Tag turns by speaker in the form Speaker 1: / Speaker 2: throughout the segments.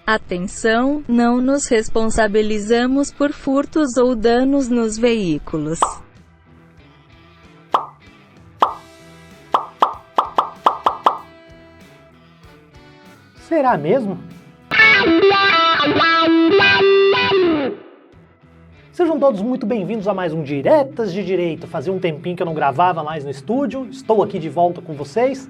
Speaker 1: Atenção, não nos responsabilizamos por furtos ou danos nos veículos.
Speaker 2: Será mesmo? Sejam todos muito bem-vindos a mais um Diretas de Direito. Fazia um tempinho que eu não gravava mais no estúdio, estou aqui de volta com vocês.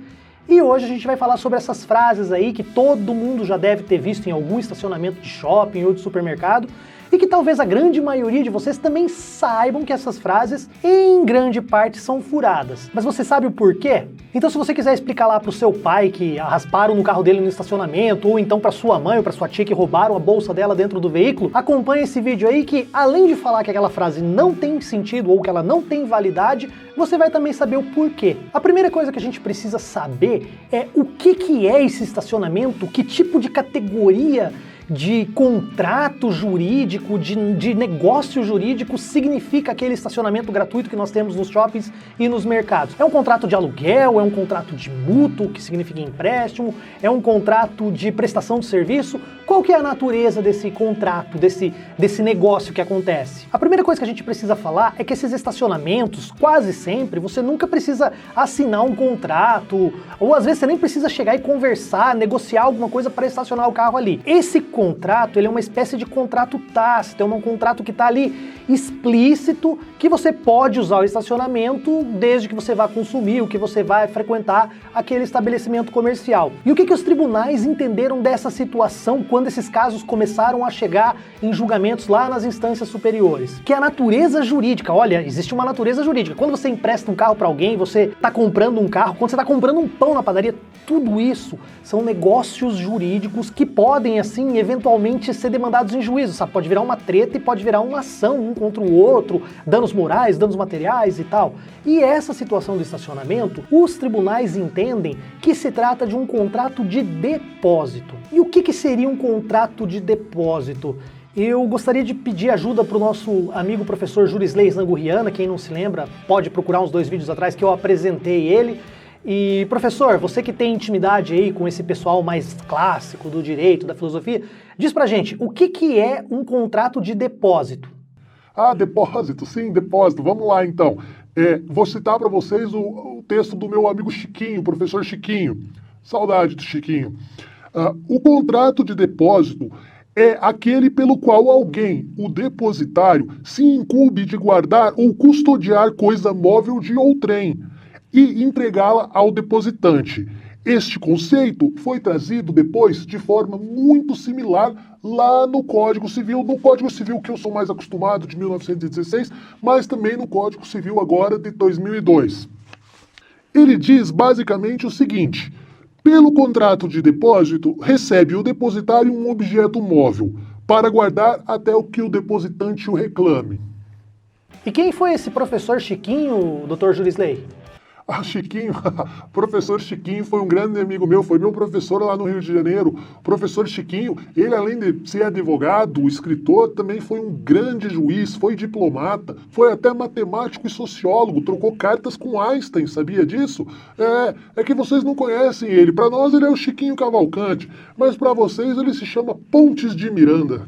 Speaker 2: E hoje a gente vai falar sobre essas frases aí que todo mundo já deve ter visto em algum estacionamento de shopping ou de supermercado e que talvez a grande maioria de vocês também saibam que essas frases, em grande parte, são furadas. Mas você sabe o porquê? Então se você quiser explicar lá pro seu pai que rasparam no carro dele no estacionamento, ou então pra sua mãe ou pra sua tia que roubaram a bolsa dela dentro do veículo, acompanhe esse vídeo aí que, além de falar que aquela frase não tem sentido ou que ela não tem validade, você vai também saber o porquê. A primeira coisa que a gente precisa saber é o que é esse estacionamento, que tipo de categoria de contrato jurídico, de negócio jurídico significa aquele estacionamento gratuito que nós temos nos shoppings e nos mercados. É um contrato de aluguel, é um contrato de mútuo, que significa empréstimo, é um contrato de prestação de serviço? Qual que é a natureza desse contrato, desse negócio que acontece? A primeira coisa que a gente precisa falar é que esses estacionamentos, quase sempre, você nunca precisa assinar um contrato, ou às vezes você nem precisa chegar e conversar, negociar alguma coisa para estacionar o carro ali. Esse contrato, ele é uma espécie de contrato tácito, é um contrato que está ali explícito, que você pode usar o estacionamento desde que você vá consumir, o que você vai frequentar aquele estabelecimento comercial. E o que os tribunais entenderam dessa situação quando esses casos começaram a chegar em julgamentos lá nas instâncias superiores? Que a natureza jurídica, olha, existe uma natureza jurídica. Quando você empresta um carro para alguém, você está comprando um carro, quando você está comprando um pão na padaria, tudo isso são negócios jurídicos que podem, assim, eventualmente ser demandados em juízo, sabe? Pode virar uma treta e pode virar uma ação um contra o outro, danos morais, danos materiais e tal. E essa situação do estacionamento, os tribunais entendem que se trata de um contrato de depósito. E o que seria um contrato de depósito? Eu gostaria de pedir ajuda para o nosso amigo professor Jurisley Zanguriana. Quem não se lembra, pode procurar uns 2 vídeos atrás que eu apresentei ele. E, professor, você que tem intimidade aí com esse pessoal mais clássico do direito, da filosofia, diz pra gente, o que é um contrato de depósito?
Speaker 3: Ah, depósito, sim, depósito. Vamos lá, então. Vou citar para vocês o texto do meu amigo Chiquinho, professor Chiquinho. Saudade do Chiquinho. O contrato de depósito é aquele pelo qual alguém, o depositário, se incumbe de guardar ou custodiar coisa móvel de outrem e entregá-la ao depositante. Este conceito foi trazido depois de forma muito similar lá no Código Civil, que eu sou mais acostumado, de 1916, mas também no Código Civil agora de 2002. Ele diz basicamente o seguinte: pelo contrato de depósito, recebe o depositário um objeto móvel para guardar até o que o depositante o reclame.
Speaker 2: E quem foi esse professor Chiquinho, Dr. Jurisley?
Speaker 3: Chiquinho, professor Chiquinho foi um grande amigo meu, foi meu professor lá no Rio de Janeiro. O professor Chiquinho, ele além de ser advogado, escritor, também foi um grande juiz, foi diplomata, foi até matemático e sociólogo, trocou cartas com Einstein, sabia disso? É que vocês não conhecem ele, para nós ele é o Chiquinho Cavalcante, mas para vocês ele se chama Pontes de Miranda.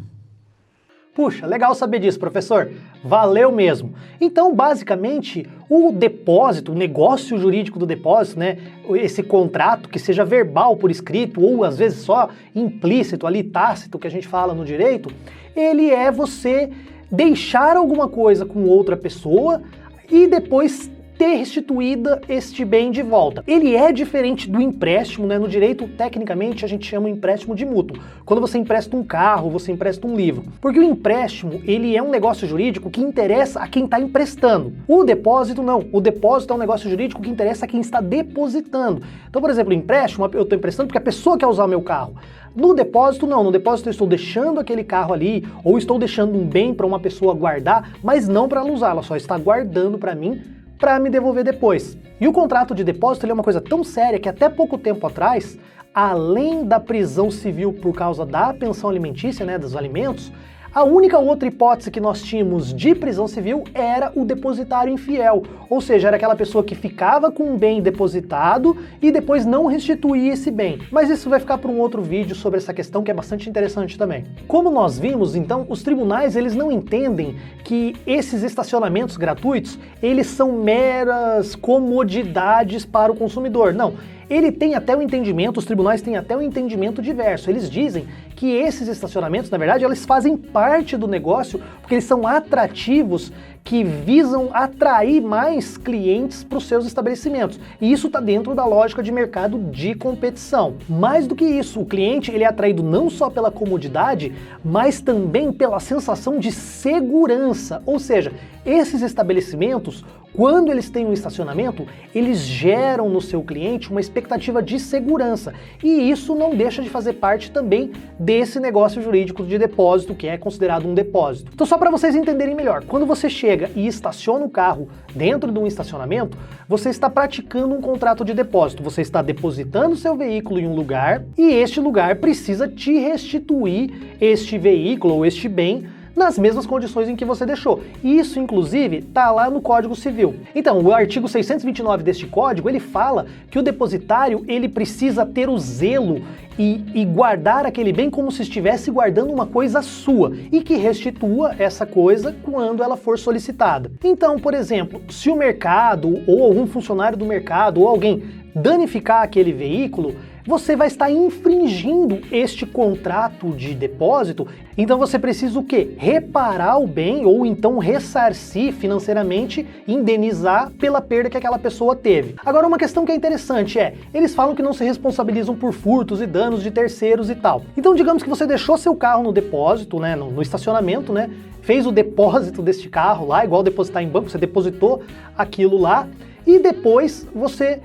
Speaker 2: Puxa, legal saber disso, professor. Valeu mesmo. Então, basicamente, o depósito, o negócio jurídico do depósito, né, esse contrato que seja verbal por escrito ou às vezes só implícito, ali tácito, que a gente fala no direito, ele é você deixar alguma coisa com outra pessoa e depois ter restituída este bem de volta. Ele é diferente do empréstimo, né? No direito, tecnicamente, a gente chama de empréstimo de mútuo. Quando você empresta um carro, você empresta um livro. Porque o empréstimo, ele é um negócio jurídico que interessa a quem está emprestando. O depósito, não. O depósito é um negócio jurídico que interessa a quem está depositando. Então, por exemplo, o empréstimo, eu estou emprestando porque a pessoa quer usar o meu carro. No depósito, não. No depósito, eu estou deixando aquele carro ali, ou estou deixando um bem para uma pessoa guardar, mas não para ela usar. Ela só está guardando para mim, para me devolver depois. E o contrato de depósito ele é uma coisa tão séria que até pouco tempo atrás, além da prisão civil por causa da pensão alimentícia, né, dos alimentos, A única outra hipótese que nós tínhamos de prisão civil era o depositário infiel, ou seja, era aquela pessoa que ficava com um bem depositado e depois não restituía esse bem. Mas isso vai ficar para um outro vídeo sobre essa questão que é bastante interessante também. Como nós vimos, então, os tribunais eles não entendem que esses estacionamentos gratuitos, eles são meras comodidades para o consumidor. Não. Ele tem até o entendimento, os tribunais têm até o entendimento diverso. Eles dizem que esses estacionamentos, na verdade, eles fazem parte do negócio porque eles são atrativos que visam atrair mais clientes para os seus estabelecimentos. E isso está dentro da lógica de mercado de competição. Mais do que isso, o cliente ele é atraído não só pela comodidade, mas também pela sensação de segurança. Ou seja, esses estabelecimentos, quando eles têm um estacionamento, eles geram no seu cliente uma expectativa de segurança. E isso não deixa de fazer parte também desse negócio jurídico de depósito, que é considerado um depósito. Então, só para vocês entenderem melhor, quando você chega e estaciona o carro dentro de um estacionamento, você está praticando um contrato de depósito. Você está depositando seu veículo em um lugar e este lugar precisa te restituir este veículo ou este bem nas mesmas condições em que você deixou. Isso, inclusive, está lá no Código Civil. Então, o artigo 629 deste código, ele fala que o depositário, ele precisa ter o zelo e guardar aquele bem como se estivesse guardando uma coisa sua e que restitua essa coisa quando ela for solicitada. Então, por exemplo, se o mercado ou algum funcionário do mercado ou alguém danificar aquele veículo, você vai estar infringindo este contrato de depósito, então você precisa o quê? Reparar o bem ou então ressarcir financeiramente, indenizar pela perda que aquela pessoa teve. Agora, uma questão que é interessante eles falam que não se responsabilizam por furtos e danos de terceiros e tal. Então, digamos que você deixou seu carro no depósito, né, no estacionamento, né, fez o depósito deste carro lá, igual depositar em banco, você depositou aquilo lá e depois você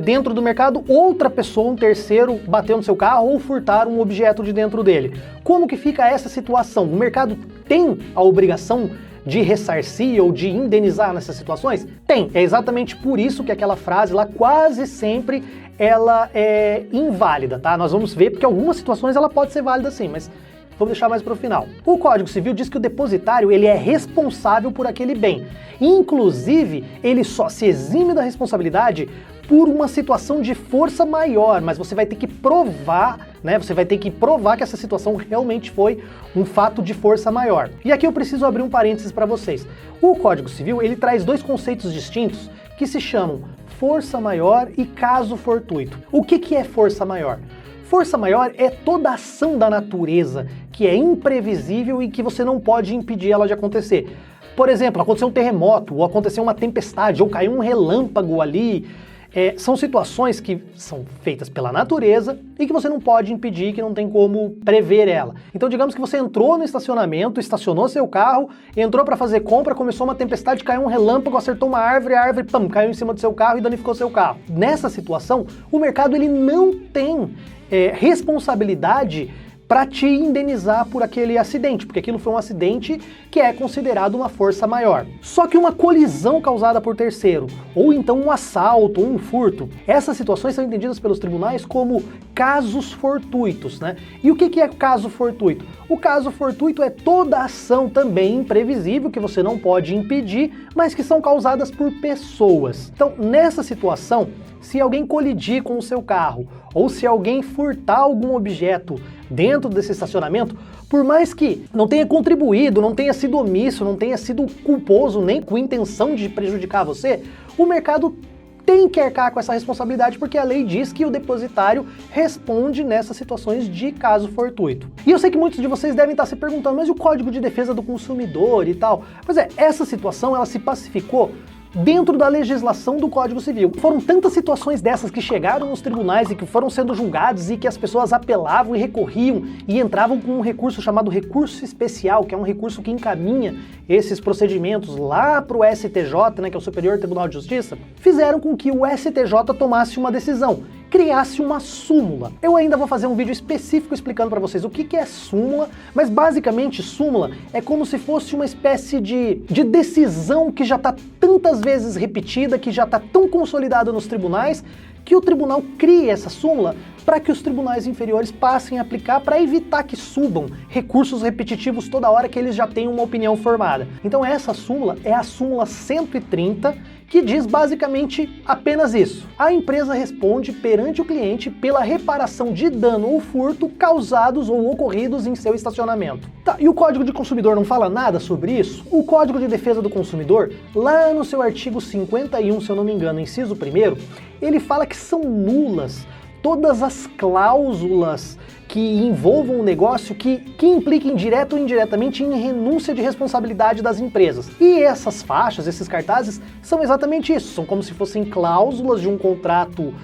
Speaker 2: dentro do mercado, outra pessoa, um terceiro, bateu no seu carro ou furtaram um objeto de dentro dele. Como que fica essa situação? O mercado tem a obrigação de ressarcir ou de indenizar nessas situações? Tem. É exatamente por isso que aquela frase lá quase sempre ela é inválida, tá? Nós vamos ver, porque algumas situações ela pode ser válida sim, mas vamos deixar mais para o final. O Código Civil diz que o depositário ele é responsável por aquele bem. Inclusive, ele só se exime da responsabilidade por uma situação de força maior, mas você vai ter que provar, né? Você vai ter que provar que essa situação realmente foi um fato de força maior. E aqui eu preciso abrir um parênteses para vocês. O Código Civil, ele traz dois conceitos distintos que se chamam força maior e caso fortuito. O que é força maior? Força maior é toda ação da natureza que é imprevisível e que você não pode impedir ela de acontecer. Por exemplo, aconteceu um terremoto, ou aconteceu uma tempestade, ou caiu um relâmpago ali. São situações que são feitas pela natureza e que você não pode impedir, que não tem como prever ela. Então digamos que você entrou no estacionamento, estacionou seu carro, entrou para fazer compra, começou uma tempestade, caiu um relâmpago, acertou uma árvore, a árvore caiu em cima do seu carro e danificou seu carro. Nessa situação, o mercado ele não tem responsabilidade para te indenizar por aquele acidente, porque aquilo foi um acidente que é considerado uma força maior. Só que uma colisão causada por terceiro, ou então um assalto, ou um furto, essas situações são entendidas pelos tribunais como casos fortuitos, né? E o que é caso fortuito? O caso fortuito é toda ação também imprevisível, que você não pode impedir, mas que são causadas por pessoas. Então, nessa situação, se alguém colidir com o seu carro, ou se alguém furtar algum objeto dentro desse estacionamento, por mais que não tenha contribuído, não tenha sido omisso, não tenha sido culposo, nem com intenção de prejudicar você, o mercado tem que arcar com essa responsabilidade, porque a lei diz que o depositário responde nessas situações de caso fortuito. E eu sei que muitos de vocês devem estar se perguntando, mas e o Código de Defesa do Consumidor e tal? Pois é, essa situação ela se pacificou dentro da legislação do Código Civil. Foram tantas situações dessas que chegaram nos tribunais e que foram sendo julgados e que as pessoas apelavam e recorriam e entravam com um recurso chamado recurso especial, que é um recurso que encaminha esses procedimentos lá para o STJ, né, que é o Superior Tribunal de Justiça, fizeram com que o STJ tomasse uma decisão, criasse uma súmula. Eu ainda vou fazer um vídeo específico explicando para vocês o que é súmula, mas basicamente súmula é como se fosse uma espécie de decisão que já está tantas vezes repetida, que já está tão consolidada nos tribunais, que o tribunal cria essa súmula para que os tribunais inferiores passem a aplicar para evitar que subam recursos repetitivos toda hora que eles já têm uma opinião formada. Então essa súmula é a súmula 130, que diz basicamente apenas isso. A empresa responde perante o cliente pela reparação de dano ou furto causados ou ocorridos em seu estacionamento. Tá, e o Código de Consumidor não fala nada sobre isso? O Código de Defesa do Consumidor, lá no seu artigo 51, se eu não me engano, inciso 1º, ele fala que são nulas todas as cláusulas que envolvam um negócio que impliquem direta ou indiretamente em renúncia de responsabilidade das empresas. E essas faixas, esses cartazes, são exatamente isso, são como se fossem cláusulas de um contrato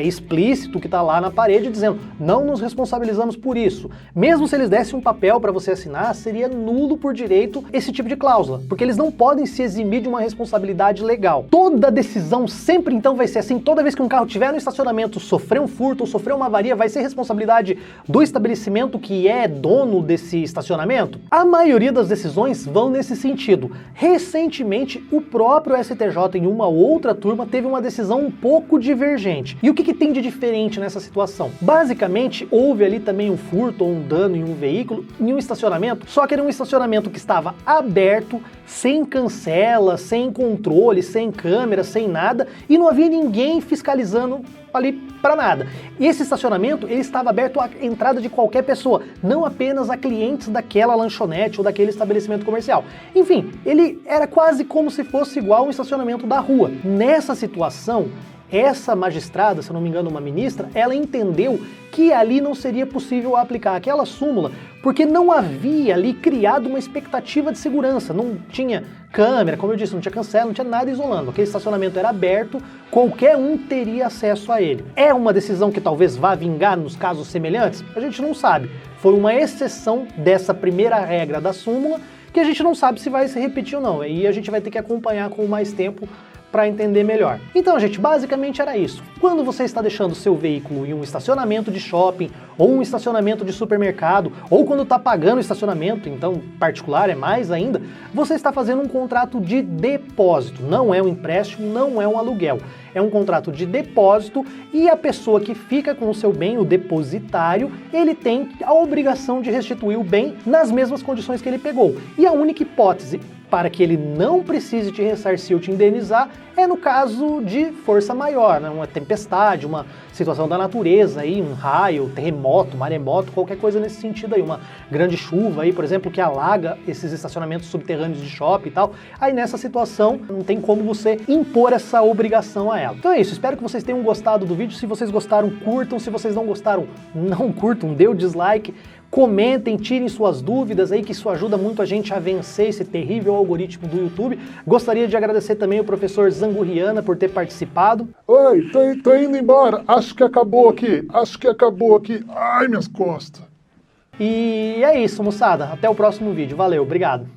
Speaker 2: explícito que está lá na parede dizendo não nos responsabilizamos por isso. Mesmo se eles dessem um papel para você assinar, seria nulo por direito esse tipo de cláusula, porque eles não podem se eximir de uma responsabilidade legal. Toda decisão sempre então vai ser assim, toda vez que um carro estiver no estacionamento, sofrer um furto ou sofrer uma avaria, vai ser responsabilidade do estabelecimento que é dono desse estacionamento? A maioria das decisões vão nesse sentido. Recentemente, o próprio STJ, em uma outra turma, teve uma decisão um pouco divergente. E o que tem de diferente nessa situação? Basicamente, houve ali também um furto ou um dano em um veículo, em um estacionamento, só que era um estacionamento que estava aberto, sem cancela, sem controle, sem câmera, sem nada, e não havia ninguém fiscalizando ali para nada. E esse estacionamento, ele estava aberto à entrada de qualquer pessoa, não apenas a clientes daquela lanchonete ou daquele estabelecimento comercial. Enfim, ele era quase como se fosse igual ao estacionamento da rua. Nessa situação, essa magistrada, se eu não me engano uma ministra, ela entendeu que ali não seria possível aplicar aquela súmula porque não havia ali criado uma expectativa de segurança, não tinha câmera, como eu disse, não tinha cancela, não tinha nada isolando, aquele estacionamento era aberto, qualquer um teria acesso a ele. É uma decisão que talvez vá vingar nos casos semelhantes? A gente não sabe, foi uma exceção dessa primeira regra da súmula que a gente não sabe se vai se repetir ou não, e a gente vai ter que acompanhar com mais tempo para entender melhor. Então, gente, basicamente era isso. Quando você está deixando seu veículo em um estacionamento de shopping, ou um estacionamento de supermercado, ou quando está pagando o estacionamento, então particular é mais ainda, você está fazendo um contrato de depósito. Não é um empréstimo, não é um aluguel. É um contrato de depósito e a pessoa que fica com o seu bem, o depositário, ele tem a obrigação de restituir o bem nas mesmas condições que ele pegou. E a única hipótese para que ele não precise te ressarcir ou te indenizar é no caso de força maior, né? Uma tempestade, uma situação da natureza, aí, um raio, terremoto, maremoto, qualquer coisa nesse sentido aí, uma grande chuva aí, por exemplo, que alaga esses estacionamentos subterrâneos de shopping e tal. Aí nessa situação não tem como você impor essa obrigação a ela. Então é isso, espero que vocês tenham gostado do vídeo. Se vocês gostaram, curtam. Se vocês não gostaram, não curtam, dê o dislike. Comentem, tirem suas dúvidas aí, que isso ajuda muito a gente a vencer esse terrível algoritmo do YouTube. Gostaria de agradecer também o professor Zanguriana por ter participado.
Speaker 3: Oi, tô indo embora. Acho que acabou aqui. Ai, minhas costas.
Speaker 2: E é isso, moçada. Até o próximo vídeo. Valeu, obrigado.